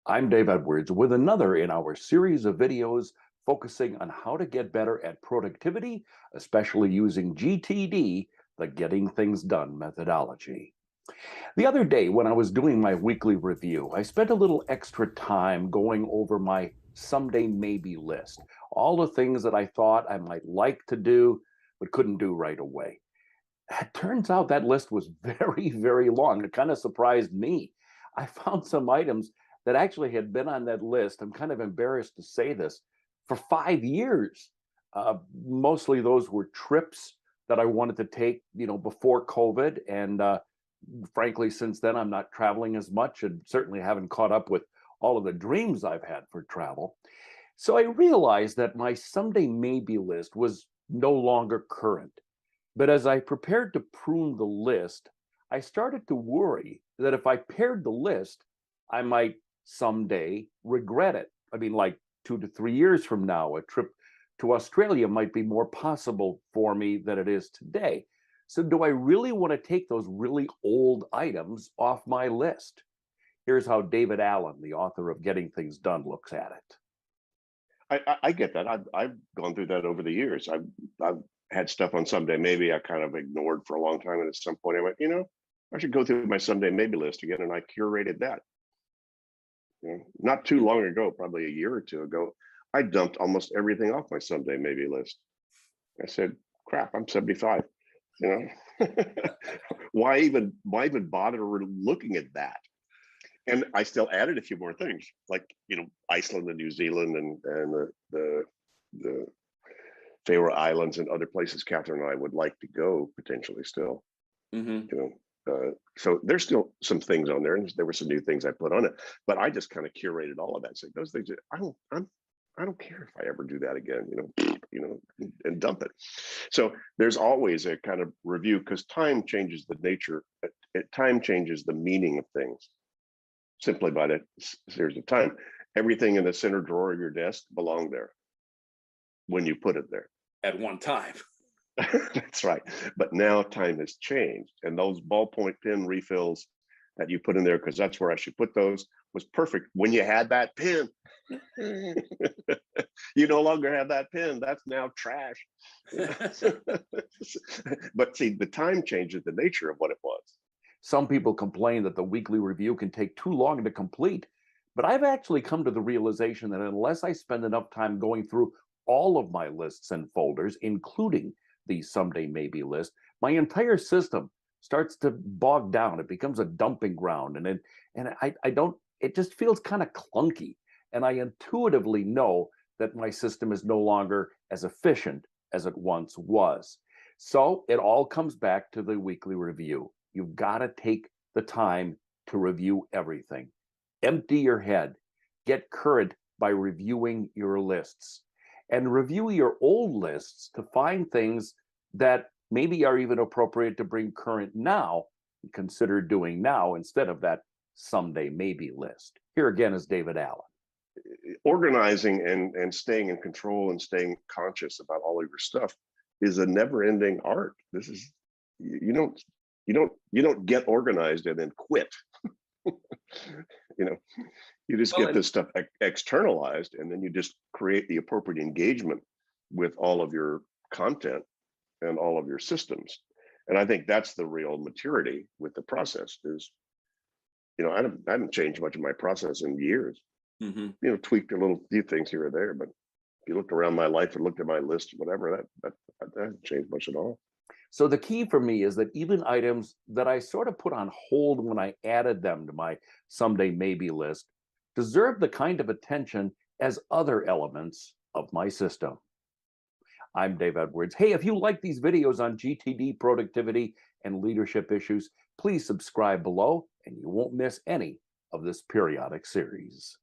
I'm Dave Edwards with another in our series of videos focusing on how to get better at productivity, especially using GTD, the Getting Things Done methodology. The other day, when I was doing my weekly review, I spent a little extra time going over my someday maybe list, all the things that I thought I might like to do but couldn't do right away. It turns out that list was very, very long. It kind of surprised me. I found some items that actually had been on that list. I'm kind of embarrassed to say this for 5 years. Mostly those were trips that I wanted to take, before COVID. And frankly, since then, I'm not traveling as much and certainly haven't caught up with all of the dreams I've had for travel. So I realized that my someday maybe list was no longer current. But as I prepared to prune the list, I started to worry that if I paired the list, I might someday regret it. I mean, like 2 to 3 years from now, a trip to Australia might be more possible for me than it is today. So, do I really want to take those really old items off my list? Here's how David Allen, the author of Getting Things Done, looks at it. I get that. I've gone through that over the years. I've had stuff on someday maybe I kind of ignored for a long time, and at some point I went, I should go through my someday maybe list again, and I curated that. Not too long ago, probably a year or two ago, I dumped almost everything off my someday maybe list. I said, "Crap, I'm 75." Why even bother looking at that? And I still added a few more things, like Iceland and New Zealand and the Faroe Islands and other places Catherine and I would like to go potentially still. Mm-hmm. So there's still some things on there, and there were some new things I put on it. But I just kind of curated all of that. So those things, I don't care if I ever do that again. And dump it. So there's always a kind of review, because time changes the nature. Time changes the meaning of things. Simply by that series of time, everything in the center drawer of your desk belonged there when you put it there At one time. That's right. But now time has changed, and those ballpoint pen refills that you put in there, because that's where I should put those, was perfect when you had that pen. You no longer have that pen. That's now trash. But see, the time changes the nature of what it was. Some people complain that the weekly review can take too long to complete, but I've actually come to the realization that unless I spend enough time going through all of my lists and folders, including the someday maybe list, my entire system starts to bog down. It becomes a dumping ground, and I don't. It just feels kind of clunky, and I intuitively know that my system is no longer as efficient as it once was. So it all comes back to the weekly review. You've got to take the time to review everything. Empty your head. Get current by reviewing your lists. And review your old lists to find things that maybe are even appropriate to bring current now, and consider doing now instead of that someday maybe list. Here again is David Allen. Organizing and staying in control and staying conscious about all of your stuff is a never-ending art. This is you don't get organized and then quit. You just get this stuff externalized, and then you just create the appropriate engagement with all of your content and all of your systems. And I think that's the real maturity with the process is, I haven't changed much of my process in years. Mm-hmm. Tweaked a little few things here or there, but if you looked around my life and looked at my list, whatever, that hasn't changed much at all. So the key for me is that even items that I sort of put on hold when I added them to my someday maybe list deserve the kind of attention as other elements of my system. I'm Dave Edwards. Hey, if you like these videos on GTD productivity and leadership issues, please subscribe below and you won't miss any of this periodic series.